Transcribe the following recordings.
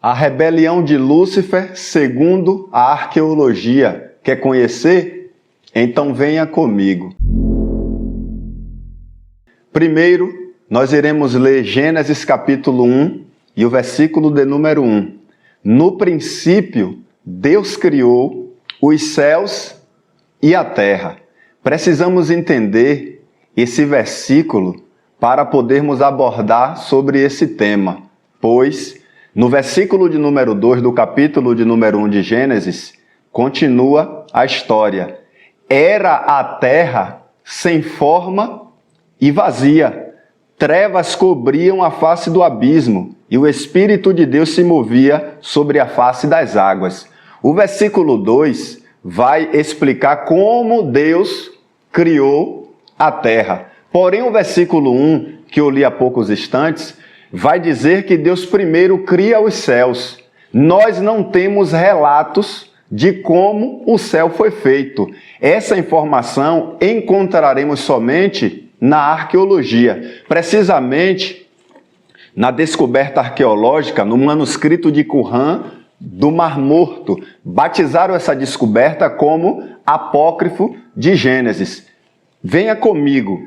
A rebelião de Lúcifer segundo a arqueologia. Quer conhecer? Então venha comigo. Primeiro, nós iremos ler Gênesis capítulo 1 e o versículo de número 1. No princípio, Deus criou os céus e a terra. Precisamos entender esse versículo para podermos abordar sobre esse tema, pois no versículo de número 2 do capítulo de número 1 de Gênesis, continua a história. Era a terra sem forma e vazia. Trevas cobriam a face do abismo e o Espírito de Deus se movia sobre a face das águas. O versículo 2 vai explicar como Deus criou a terra. Porém, o versículo 1, que eu li há poucos instantes, vai dizer que Deus primeiro cria os céus. Nós não temos relatos de como o céu foi feito. Essa informação encontraremos somente na arqueologia. Precisamente na descoberta arqueológica, no manuscrito de Qumran, do Mar Morto. Batizaram essa descoberta como apócrifo de Gênesis. Venha comigo.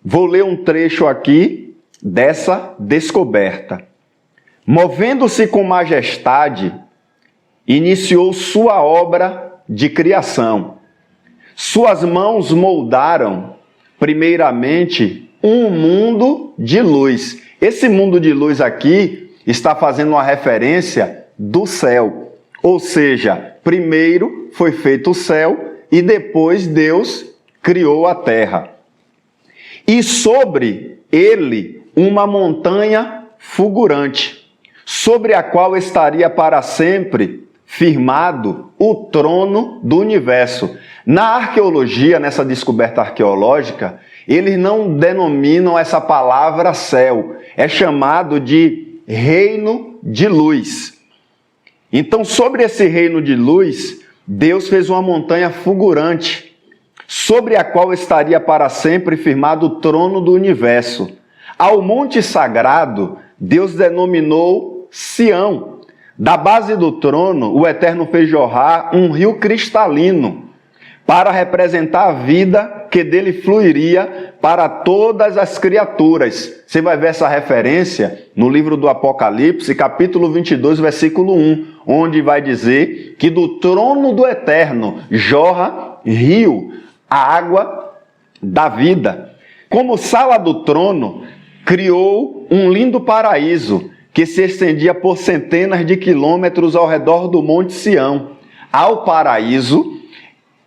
Vou ler um trecho aqui dessa descoberta. Movendo-se com majestade, iniciou sua obra de criação. Suas mãos moldaram, primeiramente, um mundo de luz. Esse mundo de luz aqui está fazendo uma referência do céu. Ou seja, primeiro foi feito o céu e depois Deus criou a terra. E sobre ele uma montanha fulgurante, sobre a qual estaria para sempre firmado o trono do universo. Na arqueologia, nessa descoberta arqueológica, eles não denominam essa palavra céu, é chamado de reino de luz. Então, sobre esse reino de luz, Deus fez uma montanha fulgurante, sobre a qual estaria para sempre firmado o trono do universo. Ao monte sagrado, Deus denominou Sião. Da base do trono, o Eterno fez jorrar um rio cristalino para representar a vida que dele fluiria para todas as criaturas. Você vai ver essa referência no livro do Apocalipse, capítulo 22, versículo 1, onde vai dizer que do trono do Eterno jorra rio, a água da vida. Como sala do trono, criou um lindo paraíso que se estendia por centenas de quilômetros ao redor do Monte Sião. Ao paraíso,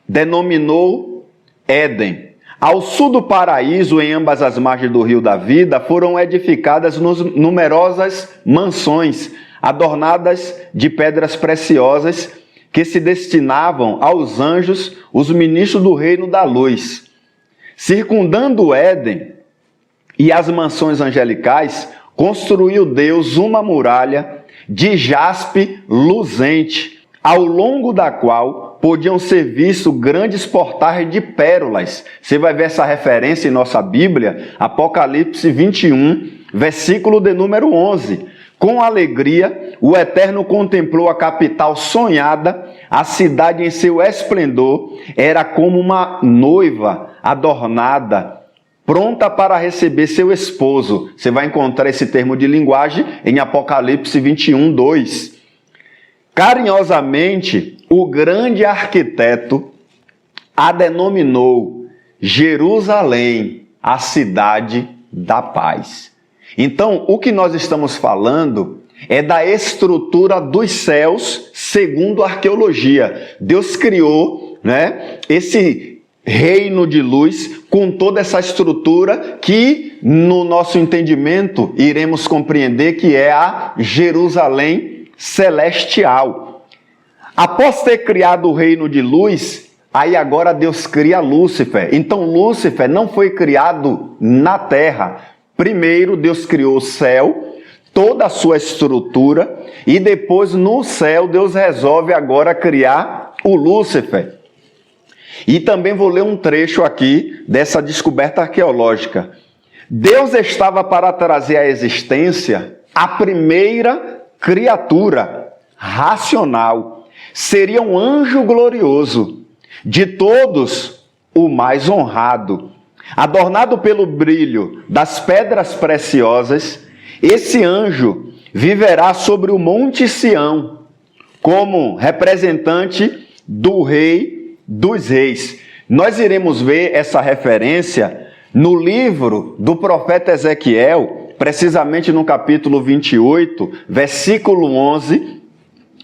denominou Éden. Ao sul do paraíso, em ambas as margens do Rio da Vida, foram edificadas numerosas mansões, adornadas de pedras preciosas, que se destinavam aos anjos, os ministros do reino da luz. Circundando Éden e as mansões angelicais, construiu Deus uma muralha de jaspe luzente, ao longo da qual podiam ser vistos grandes portais de pérolas. Você vai ver essa referência em nossa Bíblia, Apocalipse 21, versículo de número 11. Com alegria, o Eterno contemplou a capital sonhada, a cidade em seu esplendor era como uma noiva adornada, pronta para receber seu esposo. Você vai encontrar esse termo de linguagem em Apocalipse 21, 2. Carinhosamente, o grande arquiteto a denominou Jerusalém, a cidade da paz. Então, o que nós estamos falando é da estrutura dos céus segundo a arqueologia. Deus criou, esse reino de luz com toda essa estrutura que, no nosso entendimento, iremos compreender que é a Jerusalém celestial. Após ter criado o reino de luz, aí agora Deus cria Lúcifer. Então Lúcifer não foi criado na terra. Primeiro Deus criou o céu, toda a sua estrutura, e depois no céu Deus resolve agora criar o Lúcifer. E também vou ler um trecho aqui dessa descoberta arqueológica. Deus estava para trazer à existência a primeira criatura racional, seria um anjo glorioso, de todos o mais honrado. Adornado pelo brilho das pedras preciosas, esse anjo viverá sobre o Monte Sião, como representante do Rei dos Reis. Nós iremos ver essa referência no livro do profeta Ezequiel, precisamente no capítulo 28, versículo 11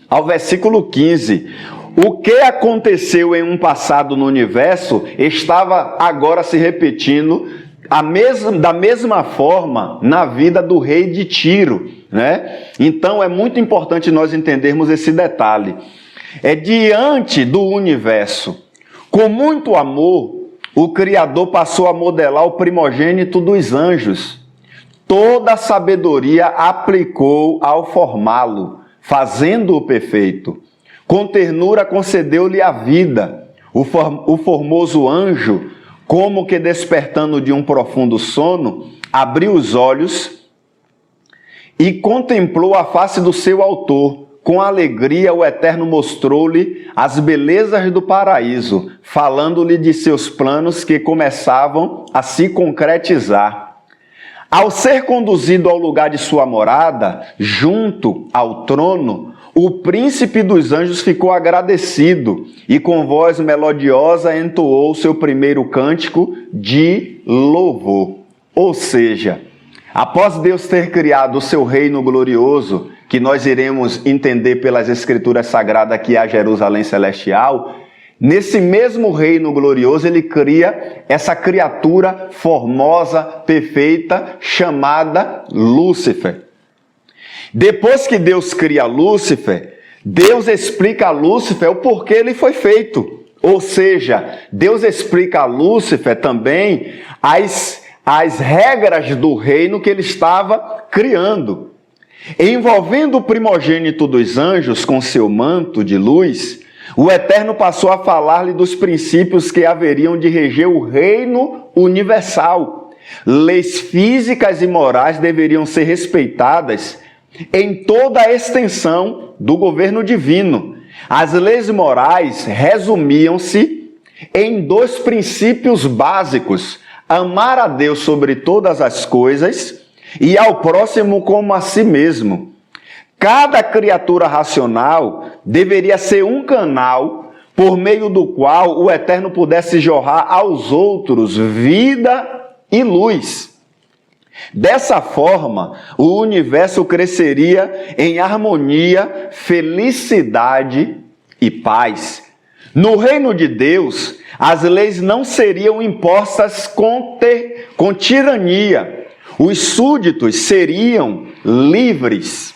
ao versículo 15. O que aconteceu em um passado no universo estava agora se repetindo da mesma forma na vida do rei de Tiro, né? Então é muito importante nós entendermos esse detalhe. Diante do universo, com muito amor, o Criador passou a modelar o primogênito dos anjos. Toda a sabedoria aplicou ao formá-lo, fazendo-o perfeito. Com ternura concedeu-lhe a vida. O formoso anjo, como que despertando de um profundo sono, abriu os olhos e contemplou a face do seu autor. Com alegria o Eterno mostrou-lhe as belezas do paraíso, falando-lhe de seus planos que começavam a se concretizar. Ao ser conduzido ao lugar de sua morada, junto ao trono, o príncipe dos anjos ficou agradecido e com voz melodiosa entoou seu primeiro cântico de louvor. Ou seja, após Deus ter criado o seu reino glorioso, que nós iremos entender pelas escrituras sagradas que é a Jerusalém Celestial, nesse mesmo reino glorioso, ele cria essa criatura formosa, perfeita, chamada Lúcifer. Depois que Deus cria Lúcifer, Deus explica a Lúcifer o porquê ele foi feito. Ou seja, Deus explica a Lúcifer também as regras do reino que ele estava criando. Envolvendo o primogênito dos anjos com seu manto de luz, o Eterno passou a falar-lhe dos princípios que haveriam de reger o reino universal. Leis físicas e morais deveriam ser respeitadas em toda a extensão do governo divino. As leis morais resumiam-se em dois princípios básicos: amar a Deus sobre todas as coisas e ao próximo como a si mesmo. Cada criatura racional deveria ser um canal por meio do qual o Eterno pudesse jorrar aos outros vida e luz. Dessa forma, o universo cresceria em harmonia, felicidade e paz. No reino de Deus, as leis não seriam impostas com tirania. Os súditos seriam livres.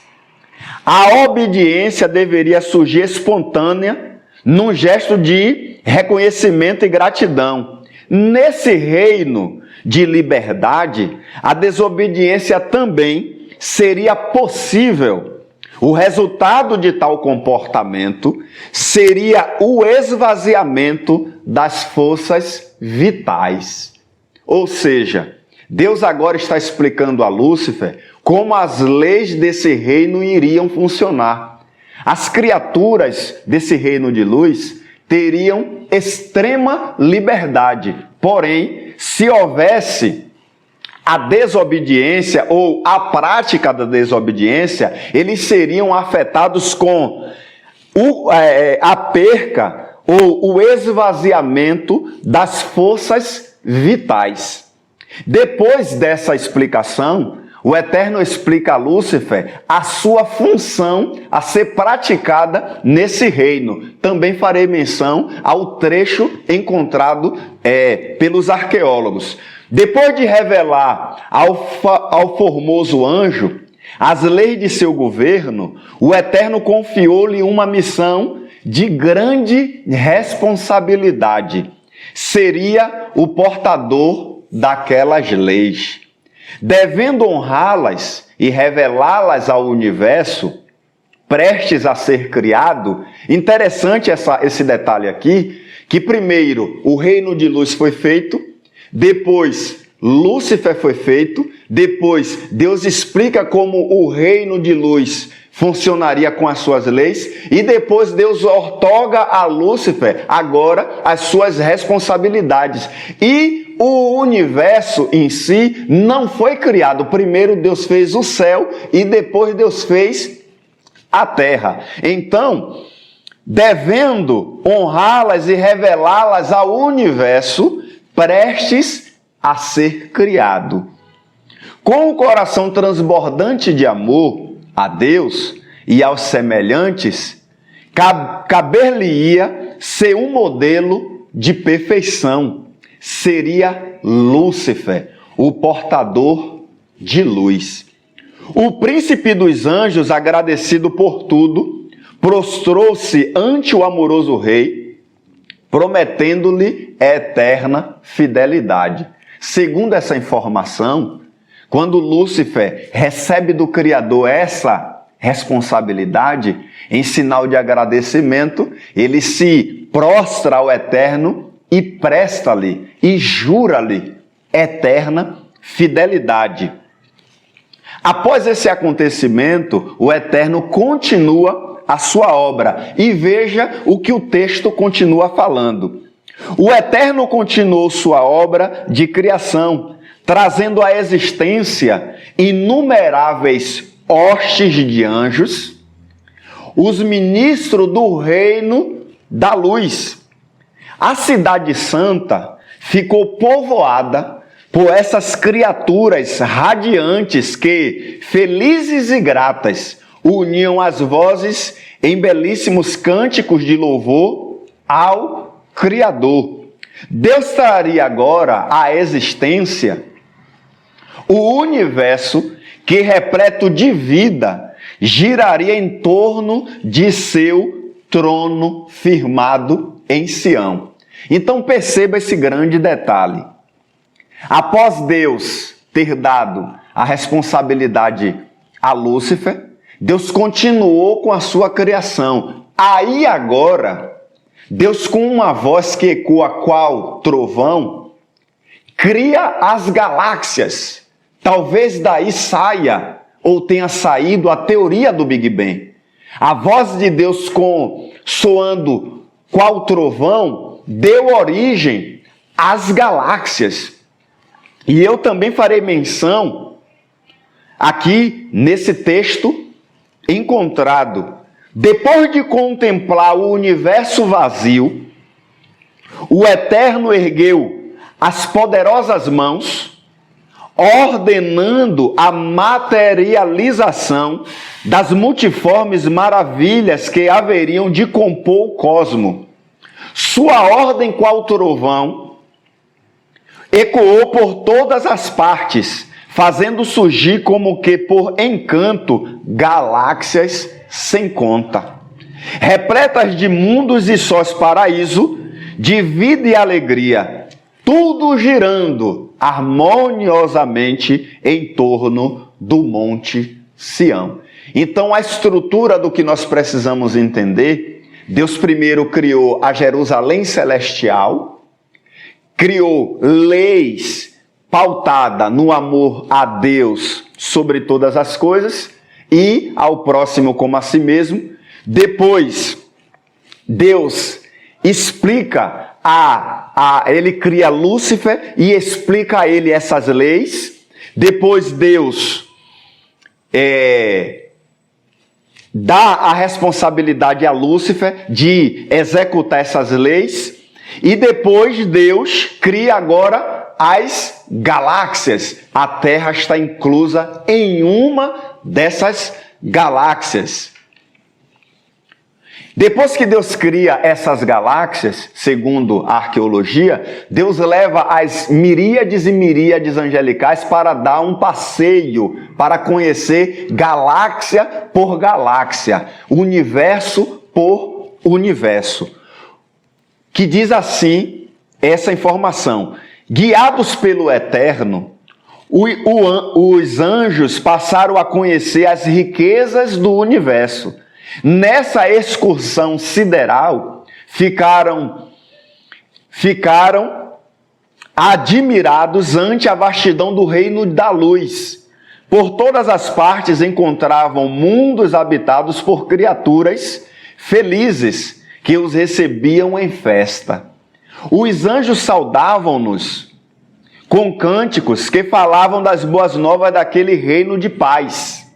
A obediência deveria surgir espontânea, num gesto de reconhecimento e gratidão. Nesse reino de liberdade, a desobediência também seria possível. O resultado de tal comportamento seria o esvaziamento das forças vitais. Ou seja, Deus agora está explicando a Lúcifer como as leis desse reino iriam funcionar. As criaturas desse reino de luz teriam extrema liberdade, porém, se houvesse a desobediência ou a prática da desobediência, eles seriam afetados com a perca ou o esvaziamento das forças vitais. Depois dessa explicação, o Eterno explica a Lúcifer a sua função a ser praticada nesse reino. Também farei menção ao trecho encontrado pelos arqueólogos. Depois de revelar ao formoso anjo as leis de seu governo, o Eterno confiou-lhe uma missão de grande responsabilidade. Seria o portador daquelas leis. Devendo honrá-las e revelá-las ao universo, prestes a ser criado. Interessante esse detalhe aqui, que primeiro o reino de luz foi feito, depois Lúcifer foi feito, depois Deus explica como o reino de luz funcionaria com as suas leis, e depois Deus outorga a Lúcifer agora as suas responsabilidades. E o universo em si não foi criado. Primeiro Deus fez o céu e depois Deus fez a terra. Então, devendo honrá-las e revelá-las ao universo, prestes a ser criado. Com o coração transbordante de amor a Deus e aos semelhantes, caber-lhe-ia ser um modelo de perfeição. Seria Lúcifer, o portador de luz. O príncipe dos anjos, agradecido por tudo, prostrou-se ante o amoroso rei, prometendo-lhe eterna fidelidade. Segundo essa informação, quando Lúcifer recebe do Criador essa responsabilidade, em sinal de agradecimento, ele se prostra ao Eterno e presta-lhe e jura-lhe eterna fidelidade. Após esse acontecimento, o Eterno continua a sua obra. E veja o que o texto continua falando. O Eterno continuou sua obra de criação, trazendo à existência inumeráveis hostes de anjos, os ministros do reino da luz. A cidade santa ficou povoada por essas criaturas radiantes que, felizes e gratas, uniam as vozes em belíssimos cânticos de louvor ao Criador. Deus traria agora à existência o universo que, repleto de vida, giraria em torno de seu trono firmado em Sião. Então perceba esse grande detalhe. Após Deus ter dado a responsabilidade a Lúcifer, Deus continuou com a sua criação. Aí agora, Deus, com uma voz que ecoa qual trovão, cria as galáxias. Talvez daí saia ou tenha saído a teoria do Big Bang. A voz de Deus soando qual trovão deu origem às galáxias. E eu também farei menção aqui nesse texto encontrado. Depois de contemplar o universo vazio, o Eterno ergueu as poderosas mãos, ordenando a materialização das multiformes maravilhas que haveriam de compor o cosmo. Sua ordem, qual trovão, ecoou por todas as partes, fazendo surgir como que por encanto galáxias sem conta, repletas de mundos e sóis paraíso, de vida e alegria, tudo girando harmoniosamente em torno do Monte Sião. Então, a estrutura do que nós precisamos entender, Deus primeiro criou a Jerusalém celestial, criou leis pautada no amor a Deus sobre todas as coisas e ao próximo como a si mesmo. Depois, Deus explica ele cria Lúcifer e explica a ele essas leis. Depois Deus dá a responsabilidade a Lúcifer de executar essas leis. E depois Deus cria agora as galáxias. A Terra está inclusa em uma dessas galáxias. Depois que Deus cria essas galáxias, segundo a arqueologia, Deus leva as miríades e miríades angelicais para dar um passeio, para conhecer galáxia por galáxia, universo por universo. Que diz assim essa informação: guiados pelo Eterno, os anjos passaram a conhecer as riquezas do universo. Nessa excursão sideral, ficaram admirados ante a vastidão do reino da luz. Por todas as partes encontravam mundos habitados por criaturas felizes, que os recebiam em festa. Os anjos saudavam-nos com cânticos que falavam das boas novas daquele reino de paz.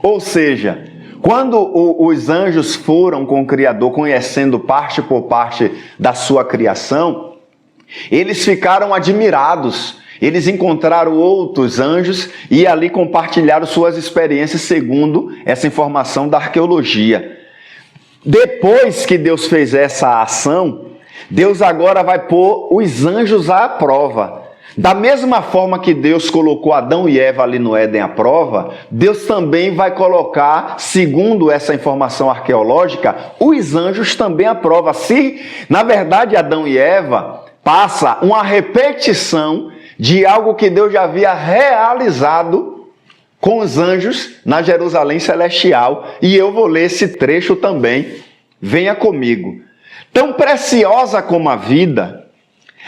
Ou seja, quando os anjos foram com o Criador, conhecendo parte por parte da sua criação, eles ficaram admirados. Eles encontraram outros anjos e ali compartilharam suas experiências segundo essa informação da arqueologia. Depois que Deus fez essa ação, Deus agora vai pôr os anjos à prova. Da mesma forma que Deus colocou Adão e Eva ali no Éden à prova, Deus também vai colocar, segundo essa informação arqueológica, os anjos também à prova. Se, na verdade, Adão e Eva passa uma repetição de algo que Deus já havia realizado com os anjos na Jerusalém Celestial. E eu vou ler esse trecho também. Venha comigo. Tão preciosa como a vida,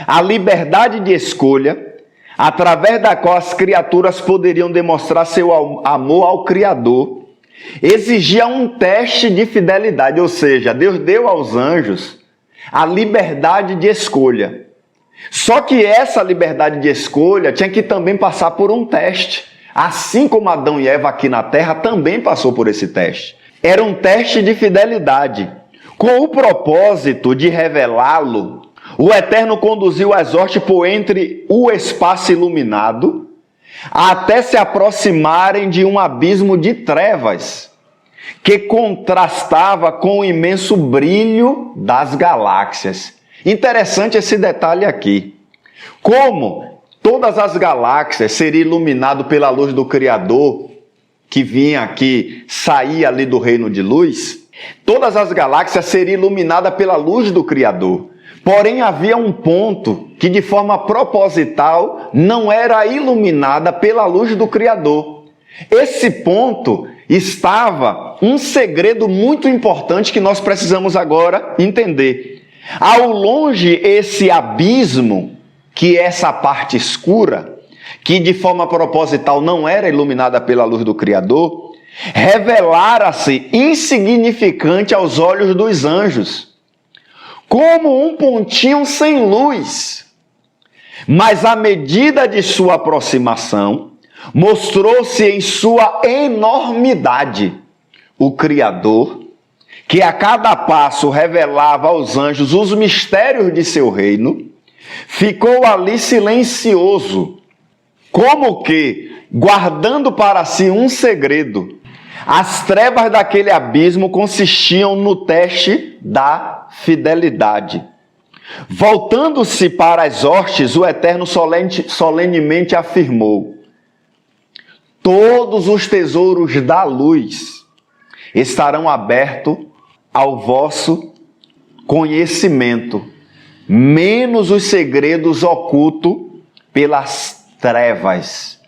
a liberdade de escolha, através da qual as criaturas poderiam demonstrar seu amor ao Criador, exigia um teste de fidelidade. Ou seja, Deus deu aos anjos a liberdade de escolha. Só que essa liberdade de escolha tinha que também passar por um teste. Assim como Adão e Eva aqui na terra também passou por esse teste. Era um teste de fidelidade. Com o propósito de revelá-lo, o Eterno conduziu as hostes por entre o espaço iluminado, até se aproximarem de um abismo de trevas, que contrastava com o imenso brilho das galáxias. Interessante esse detalhe aqui. Como todas as galáxias seriam iluminadas pela luz do Criador, que vinha aqui, saía ali do reino de luz, todas as galáxias seriam iluminadas pela luz do Criador. Porém, havia um ponto que, de forma proposital, não era iluminada pela luz do Criador. Esse ponto estava um segredo muito importante que nós precisamos agora entender. Ao longe, esse abismo, que é essa parte escura, que de forma proposital não era iluminada pela luz do Criador, revelara-se insignificante aos olhos dos anjos, como um pontinho sem luz. Mas à medida de sua aproximação, mostrou-se em sua enormidade o Criador, que a cada passo revelava aos anjos os mistérios de seu reino, ficou ali silencioso, como que guardando para si um segredo. As trevas daquele abismo consistiam no teste da fidelidade. Voltando-se para as hostes, o Eterno solenemente afirmou: todos os tesouros da luz estarão abertos ao vosso conhecimento, menos os segredos ocultos pelas trevas.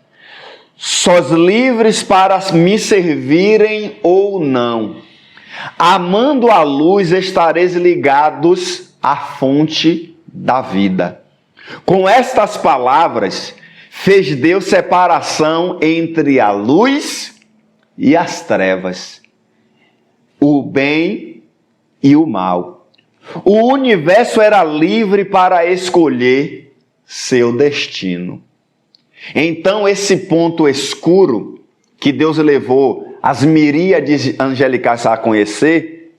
Sois livres para me servirem ou não. Amando a luz, estareis ligados à fonte da vida. Com estas palavras, fez Deus separação entre a luz e as trevas, o bem e o mal. O universo era livre para escolher seu destino. Então, esse ponto escuro que Deus levou as miríades angelicais a conhecer,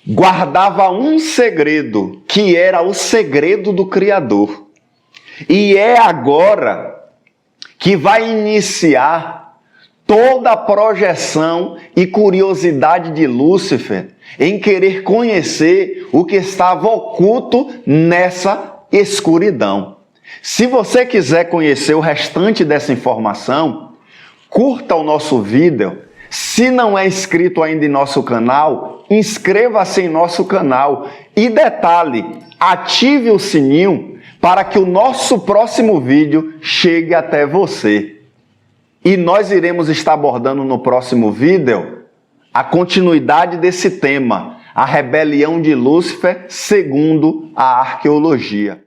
guardava um segredo, que era o segredo do Criador. E é agora que vai iniciar toda a projeção e curiosidade de Lúcifer em querer conhecer o que estava oculto nessa escuridão. Se você quiser conhecer o restante dessa informação, curta o nosso vídeo. Se não é inscrito ainda em nosso canal, inscreva-se em nosso canal. E detalhe, ative o sininho para que o nosso próximo vídeo chegue até você. E nós iremos estar abordando no próximo vídeo a continuidade desse tema, a rebelião de Lúcifer segundo a arqueologia.